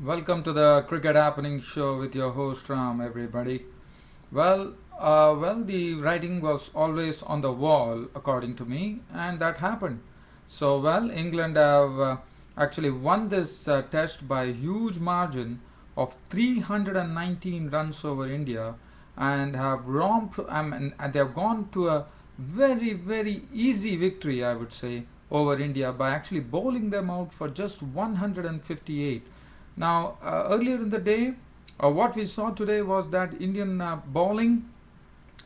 Welcome to the Cricket Happening Show with your host Ram, everybody. The writing was always on the wall, according to me, and that happened. England have actually won this test by a huge margin of 319 runs over India, and have romped. And they have gone to a very easy victory, I would say, over India by actually bowling them out for just 158. Now, earlier in the day, what we saw today was that Indian bowling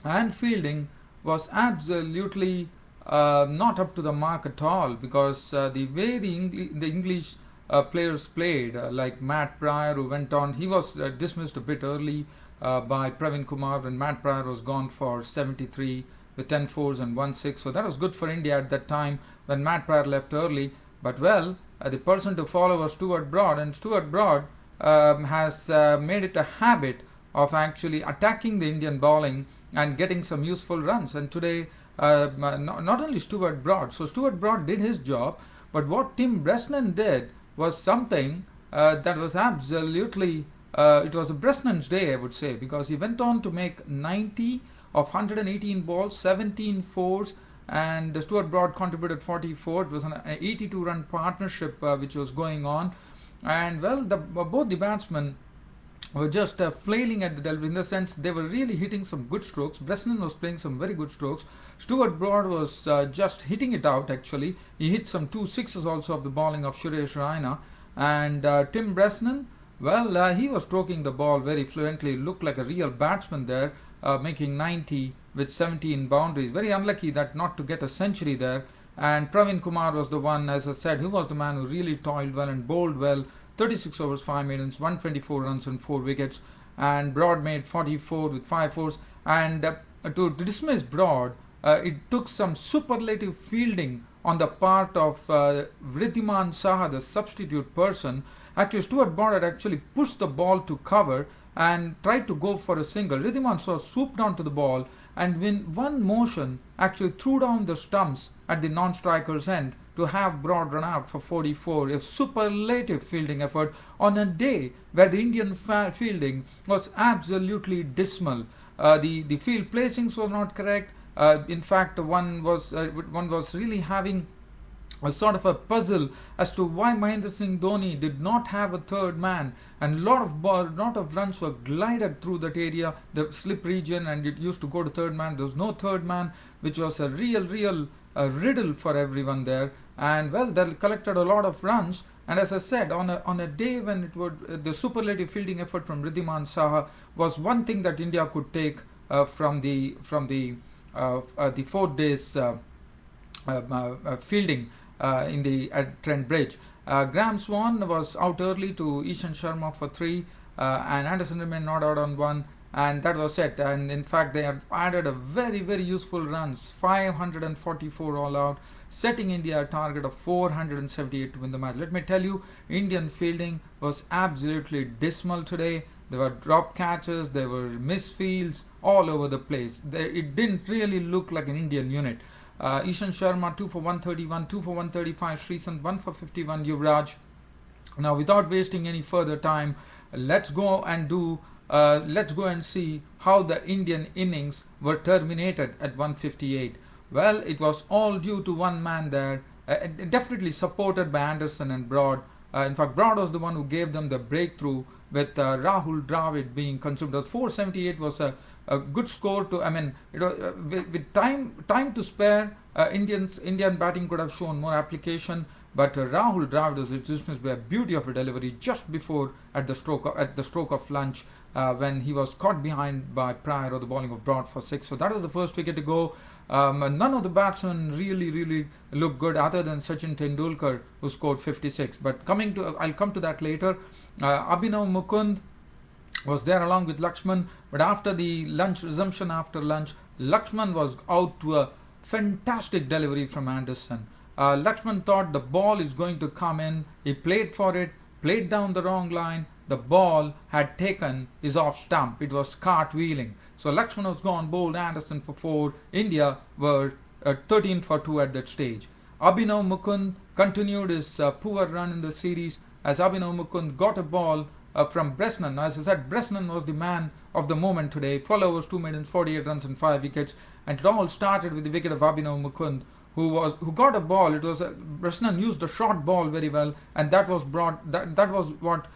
and fielding was absolutely not up to the mark at all, because the way the English players played, like Matt Pryor, who went on, he was dismissed a bit early by Pravin Kumar when Matt Pryor was gone for 73 with 10 fours and 1 6. So that was good for India at that time when Matt Pryor left early. But the person to follow was Stuart Broad, and Stuart Broad has made it a habit of actually attacking the Indian bowling and getting some useful runs. And today, not only Stuart Broad, so Stuart Broad did his job, but what Tim Bresnan did was something that was absolutely, it was a Bresnan's day, I would say, because he went on to make 90 of 118 balls, 17 fours, and Stuart Broad contributed 44. It was an 82-run partnership which was going on, and both the batsmen were just flailing at the delivery, in the sense they were really hitting some good strokes. Bresnan was playing some very good strokes. Stuart Broad was just hitting it out. Actually, he hit some 2 6s also of the bowling of Suresh Raina, and Tim Bresnan, he was stroking the ball very fluently. Looked like a real batsman there, making 90 with 17 boundaries. Very unlucky that not to get a century there. And Pravin Kumar was the one, as I said, who was the man who really toiled well and bowled well. 36 overs, 5 maidens, 124 runs and 4 wickets. And Broad made 44 with 5 fours. And to dismiss Broad, it took some superlative fielding on the part of Vridhiman Saha, the substitute person. Actually, Stuart Broad had actually pushed the ball to cover and tried to go for a single. Vridhiman Saha swooped onto the ball and in one motion actually threw down the stumps at the non-striker's end to have Broad run out for 44. A superlative fielding effort on a day where the Indian fielding was absolutely dismal. The field placings were not correct. In fact, one was really having a sort of a puzzle as to why Mahendra Singh Dhoni did not have a third man, and a lot of runs were glided through that area, the slip region, and it used to go to third man. There was no third man, which was a real riddle for everyone there. And they collected a lot of runs. And as I said, on a day when it would the superlative fielding effort from Ridhiman Saha was one thing that India could take from the 4 days fielding at Trent Bridge. Graham Swan was out early to Ishan Sharma for 3, and Anderson remained not out on 1, and that was it. And in fact, they had added a very useful runs, 544 all out, setting India a target of 478 to win the match. Let me tell you, Indian fielding was absolutely dismal today. There were drop catches, there were misfields all over the place. It didn't really look like an Indian unit. Ishan Sharma 2 for 131, 2 for 135, Sreesanth 1 for 51, Yuvraj. Now, without wasting any further time, let's go and see how the Indian innings were terminated at 158. Well, it was all due to one man there, definitely supported by Anderson and Broad. In fact, Broad was the one who gave them the breakthrough, with Rahul Dravid being consumed. 478 was a good score to. I mean, with time to spare, Indian batting could have shown more application. But Rahul Dravid was dismissed by a beauty of a delivery just before at the stroke of lunch, when he was caught behind by Pryor or the bowling of Broad for 6. So that was the first wicket to go. None of the batsmen really looked good, other than Sachin Tendulkar, who scored 56. But I'll come to that later. Abhinav Mukund was there along with Lakshman, but after the resumption after lunch, Lakshman was out to a fantastic delivery from Anderson. Lakshman thought the ball is going to come in. He played for it, played down the wrong line. The ball had taken his off stump. It was cartwheeling. So Lakshman was gone, bowled Anderson for 4. India were 13 for 2 at that stage. Abhinav Mukund continued his poor run in the series, as Abhinav Mukund got a ball from Bresnan. As I said, Bresnan was the man of the moment today. 12 overs, 2 maidens, 48 runs and 5 wickets. And it all started with the wicket of Abhinav Mukund, who got a ball. It was Bresnan used a short ball very well, and that was what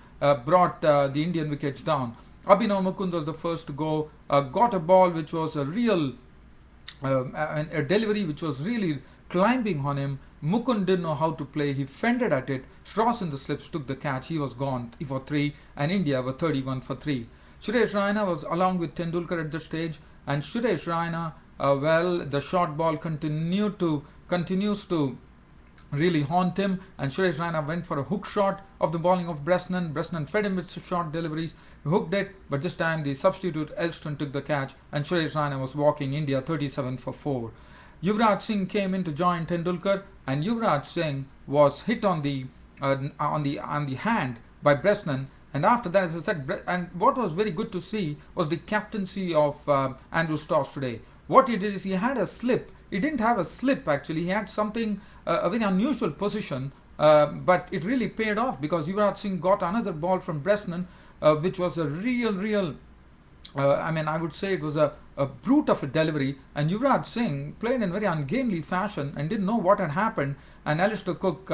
brought the Indian wickets down. Abhinav Mukund was the first to go, got a ball which was a real a delivery which was really climbing on him. Mukund didn't know how to play. He fended at it. Strauss in the slips took the catch. He was gone 3 for 3, and India were 31 for 3. Suresh Raina was along with Tendulkar at the stage, and Suresh Raina, the short ball continues to really haunt him, and Suresh Raina went for a hook shot of the bowling of Bresnan. Bresnan fed him with short deliveries. He hooked it, but this time the substitute Elston took the catch, and Suresh Raina was walking India 37 for 4. Yuvraj Singh came in to join Tendulkar, and Yuvraj Singh was hit on the hand by Bresnan. And after that, as I said, and what was very good to see was the captaincy of Andrew Stoss today. What he did is he had a slip. He didn't have a slip actually. He had something, a very unusual position, but it really paid off because Yuvraj Singh got another ball from Bresnan, which was a real I would say it was a brute of a delivery, and Yuvraj Singh played in very ungainly fashion and didn't know what had happened, and Alistair Cook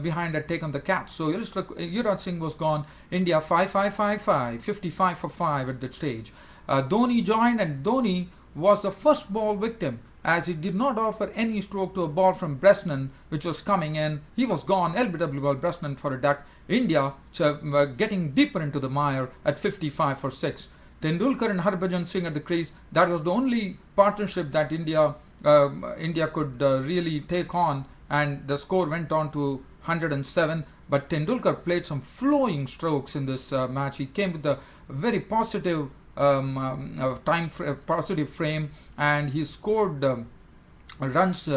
behind had taken the catch. So Yuvraj Singh was gone. India 5-5-5-5, 55 for 5 at that stage. Dhoni joined, and Dhoni was the first ball victim, as he did not offer any stroke to a ball from Bresnan which was coming in. He was gone. LBW ball Bresnan for a duck. India getting deeper into the mire at 55 for 6. Tendulkar and Harbhajan Singh at the crease. That was the only partnership that India could really take on, and the score went on to 107. But Tendulkar played some flowing strokes in this match. He came with a very positive positive frame, and he scored runs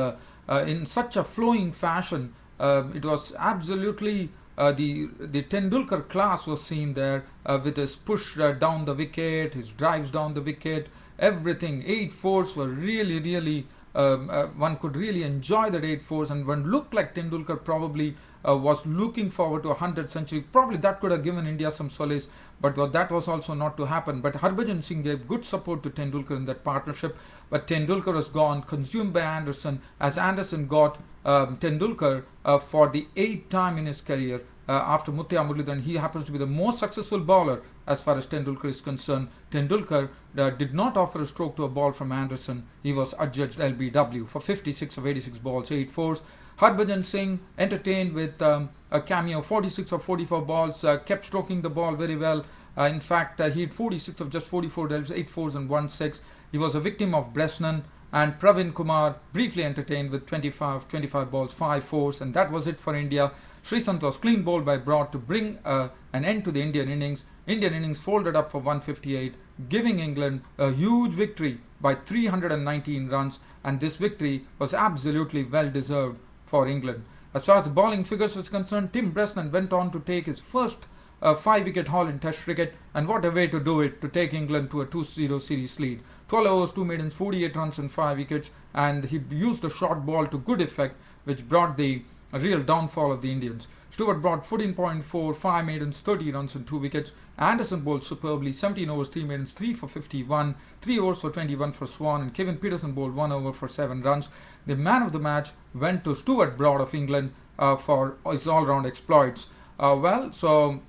in such a flowing fashion. It was absolutely the Tendulkar class was seen there, with his push down the wicket, his drives down the wicket, everything. 8 fours were really one could really enjoy that 8 fours, and one looked like Tendulkar probably was looking forward to a 100th century. Probably that could have given India some solace, but that was also not to happen. But Harbhajan Singh gave good support to Tendulkar in that partnership. But Tendulkar was gone, consumed by Anderson, as Anderson got Tendulkar for the 8th time in his career. After Muttiah Muralidharan, he happens to be the most successful bowler as far as Tendulkar is concerned. Tendulkar did not offer a stroke to a ball from Anderson. He was adjudged LBW for 56 of 86 balls, 8 fours. Harbhajan Singh entertained with a cameo, 46 of 44 balls, kept stroking the ball very well. In fact, he had 46 of just 44 delves, 8 fours and 1 6. He was a victim of Bresnan, and Pravin Kumar briefly entertained with 25 balls, 5 fours, and that was it for India. Sreesanth was clean bowled by Broad to bring an end to the Indian innings. Indian innings folded up for 158, giving England a huge victory by 319 runs, and this victory was absolutely well deserved for England. As far as the bowling figures was concerned, Tim Bresnan went on to take his first 5-wicket haul in Test cricket, and what a way to do it, to take England to a 2-0 series lead. 12 overs, 2 maidens, 48 runs and 5 wickets, and he used the short ball to good effect, which brought the real downfall of the Indians. Stewart brought 14.4, 5 maidens, 30 runs and 2 wickets. Anderson bowled superbly, 17 overs, 3 maidens, 3 for 51, 3 overs for 21 for Swan, and Kevin Peterson bowled 1 over for 7 runs. The man of the match went to Stuart Broad of England for his all-round exploits. So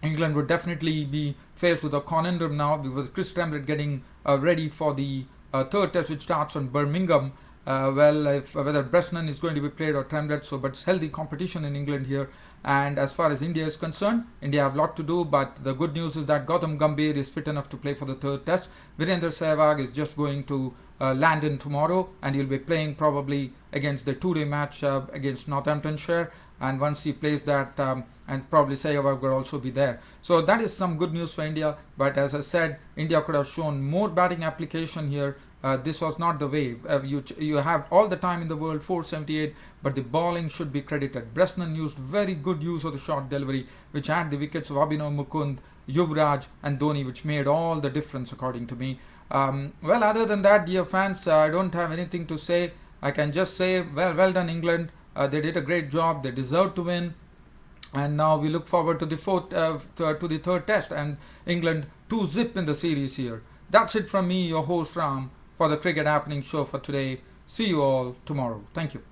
England would definitely be faced with a conundrum now, because Chris Tremlett getting ready for the third test, which starts on Birmingham. Whether Bresnan is going to be played or Tremlett, but it's healthy competition in England here. And as far as India is concerned, India have a lot to do, but the good news is that Gautam Gambhir is fit enough to play for the third test. Virendra Sehwag is just going to land in tomorrow, and he'll be playing probably against the 2-day match against Northamptonshire. And once he plays that, and probably Sehwag will also be there. So that is some good news for India. But as I said, India could have shown more batting application here. This was not the way. You have all the time in the world, 478, but the bowling should be credited. Bresnan used very good use of the short delivery, which had the wickets of Abhinav Mukund, Yuvraj and Dhoni, which made all the difference according to me. Other than that, dear fans, I don't have anything to say. I can just say, well done England. They did a great job. They deserved to win. And now we look forward to the to the third test, and England 2-0 in the series here. That's it from me, your host Ram, for the Cricket Happening show for today. See you all tomorrow. Thank you.